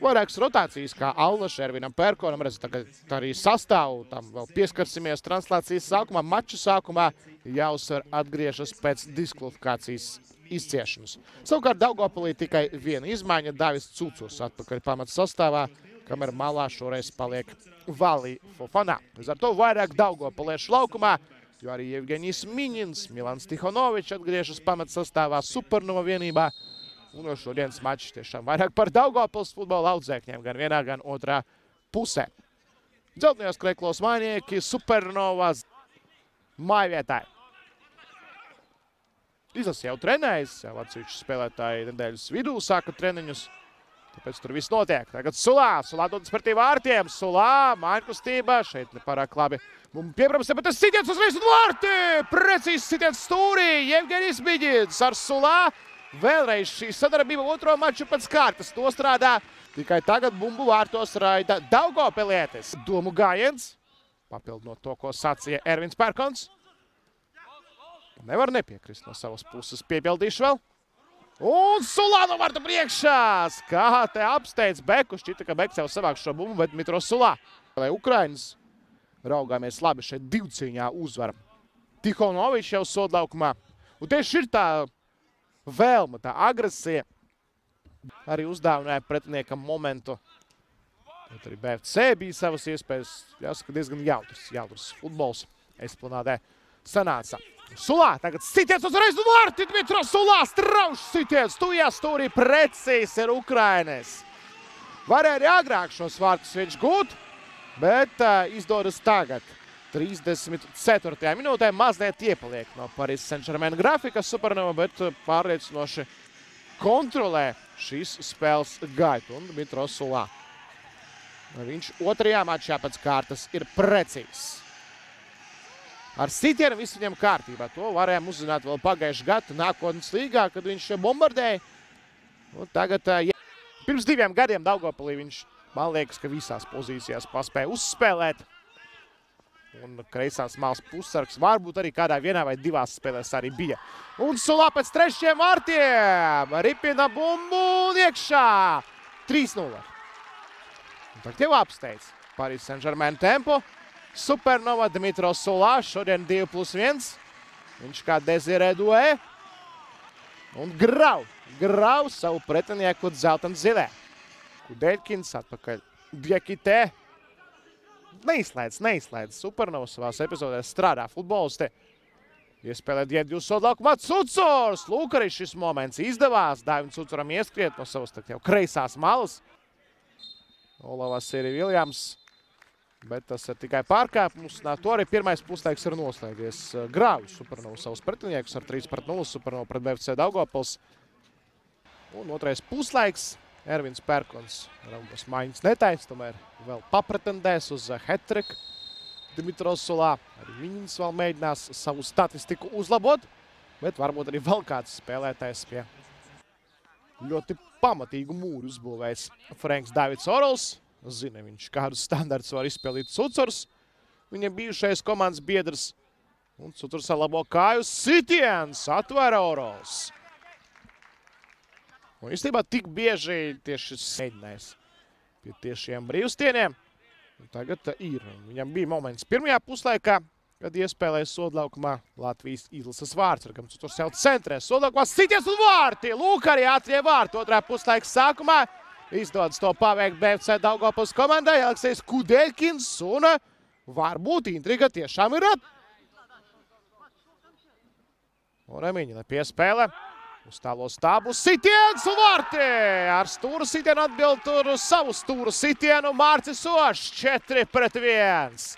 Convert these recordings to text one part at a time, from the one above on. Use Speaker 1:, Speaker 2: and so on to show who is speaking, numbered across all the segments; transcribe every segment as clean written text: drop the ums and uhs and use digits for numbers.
Speaker 1: Vairākas rotācijas, kā Allaša, Ervinam Pērkonam, redzat, tagad arī sastāvu, tam vēl pieskarsimies translācijas sākumā, maču sākumā jāuzsver atgriežas pēc diskvalifikācijas izciešanas. Savukārt Daugavpilī tikai viena izmaiņa, Davis Cucurs atpakaļ pamats sastāvā, kamēr malā šoreiz paliek Valī Fofana. Līdz ar to vairāk daugavpiliešu laukumā, jo arī Jevgeņijs Miņins, Milans Tihonovičs atgriežas pamats sastāvā Supernova vienībā. Un šodienas mačs tiešām vairāk par Daugavpils futbola audzēkņiem, gan vienā, gan otrā pusē. Dzeltenajos kreklos mainieki Supernovas mājvietāji. Izlase jau trenējas, jau atsevišķi spēlētāji nedēļas vidū sāka treniņus, tāpēc tur viss notiek. Tagad Sulā dodas pretī vārtiem, Sulā, mājņkustība, šeit nepārāk labi. Pieprasa, bet tas sitiens uzreiz un vārti! Precīzi sitiens stūrī, Jevgeņijs Miņins ar Sulā. Vēlreiz šī sadarbība otro maču pēc kārtas nostrādā. Tikai tagad bumbu vārtos raida daugavpilietis. Domu gājiens, papildinot to, ko sacīja Ervins Pērkons. Nevar nepiekrist no savas puses, piepildīšu vēl. Un Sulā no vārta priekšā! Kā te apsteidz Beku, šķita, ka Beks jau savāk šo bumbu, bet Mitro Sulā. Lai Ukrainas raugāmies labi šeit divcīņā uzvar. Tihonovičs jau sodlaukumā. Un tieši ir tā vēlma, tā agresija arī uzdāvināja pretiniekam momentu. Bet arī BFC bija savas iespējas, jāsaka, diezgan jautrs futbols Esplanādē sanāca. Sulā tagad sitiens uzreiz un vārti, Dmitro Sulā, straušs sitiens, tujā stūrī precīzi ir Ukrainas. Varēja arī agrāk šos vārtus viņš gūt, bet izdodas tagad. 34. minūtē mazliet iepaliek no Paris Saint-Germain grafika Supernova, bet pārliecinoši kontrolē šīs spēles gaitu. Un Dmitro Sulā. Viņš otrajā mačā pēc kārtas ir precīzs. Ar sitienu viss viņam kārtībā. To varējām uzzināt vēl pagājušajā gadu nākotnes līgā, kad viņš bombardēja. Un tagad, pirms 2 gadiem Daugavpilī viņš, man liekas, ka visās pozīcijās paspēja uzspēlēt. Un kreisās malas pussargs varbūt arī kādā vienā vai 2 spēlēs arī bija. Un Sulā pēc 3 vārtiem ripina bumbu un iekšā. 3-0. Tagad jau apsteidz Paris Saint-Germain tempo. Supernova Dmitro Sulā šodien 2+1. Viņš kā Desirē Doué. Un grauj savu pretinieku dzelten zilē. Kudeļkins atpakaļ Diakitē. Neizslēdz. Supernova savās epizodēs strādā futbolisti. Iespēlē Diedļu sodlaukumā Cucurs. Lūk, arī šis moments izdevās. Dāvim Cucuram ieskriet no savas jau kreisās malas. Olavas ir Viljams. Bet tas ir tikai pārkāpums. To arī pirmais puslaiks ir noslēgies. Grauj Supernova savus pretiniekus ar 3-0 Supernova pret BFC Daugavpils. Un otrais puslaiks. Ervins Pērkons raugos maiņas netais, tomēr vēl papretendēs uz hat-trick. Dmitro Sulā arī Miņins vēl mēģinās savu statistiku uzlabot, bet varbūt arī vēl kāds spēlētājs pie ļoti pamatīgu mūru uzbūvējs. Franks Davids Orols, zina viņš kādus standartus var izpildīt Cucurs, viņam bijušais komandas biedrs, un Cucurs labo kāju sitiens, atvēra Orols. Un īstenībā tik bieži tieši mēģinājis pie tiešiem brīvstieniem. Un tagad ir. Viņam bija moments pirmajā puslaikā, kad iespēlēja sodlaukumā Latvijas izlases vārds. Ar kam Cucurs jau centrē sodlaukumā sitiens un vārti. Lūk, arī ātrie vārti otrā puslaika sākumā. Izdodas to paveikt BFC Daugavpils komandai. Aleksejs Kudeļkins un varbūt intriga tiešām ir Un Miņina piespēle. Uz tālo stābu sitiens un vārti! Ar stūru sitienu atbild tur savu stūru sitienu Mārcis Ošs 4-1.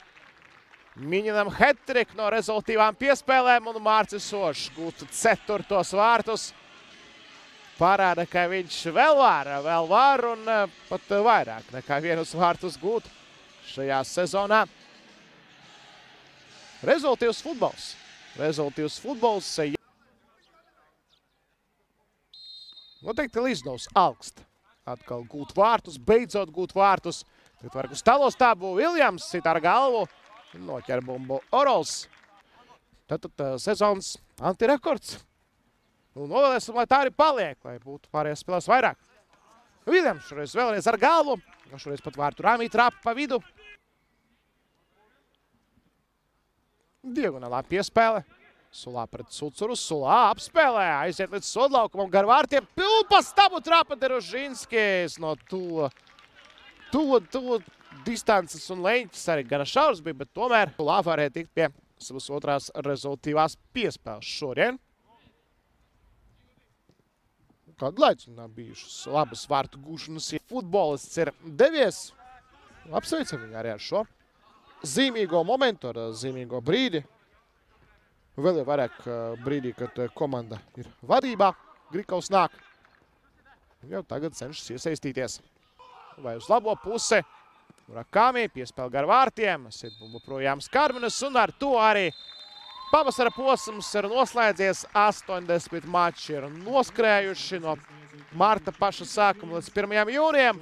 Speaker 1: Miņinam hat-trick no rezultīvām piespēlēm un Mārcis Ošs gūtu 4. vārtus. Parāda, ka viņš vēl var un pat vairāk nekā 1 vārtus gūt šajā sezonā. Rezultīvs futbols. Noteikti Ližnovs augst. Atkal gūt vārtus, beidzot gūt vārtus. Tad var uz tālo stābu Viljams sit ar galvu. Noķer bumbu Orols. Tad sezonas antirekords. Un novēlēsim, lai tā arī paliek, lai būtu pārējās spēlēs vairāk. Viljams šoreiz vēlreiz ar galvu. Šoreiz pat vārtu Rāmī trāpa pa vidu. Diagonālā piespēle. Sulā pret Sucuru. Sulā apspēlē. Aiziet līdz sodlaukumam gar vārtiem. Pa stabu trāpa Derožinskis no tuvu distances un leņķis arī gana šaurs bija, bet tomēr Sulā varēja tikt pie savas otrās rezultīvās piespēles šodien. Kādu laiku nav bijušas labas vārtu gūšanas. Futbolists ir devies. Apsveicam viņu arī ar šo zīmīgo momentu, ar zīmīgo brīdi. Vēl jau vairāk brīdī, kad komanda ir vadībā. Grikovs nāk. Jau tagad cenšas iesaistīties. Vai uz labo pusi. Murakami piespēl gar vārtiem. Sitbumbu projām Skarmenes un ar to arī pavasara posms ir noslēdzies. 80 mači ir noskrējuši no marta paša sākuma līdz 1. jūnijam.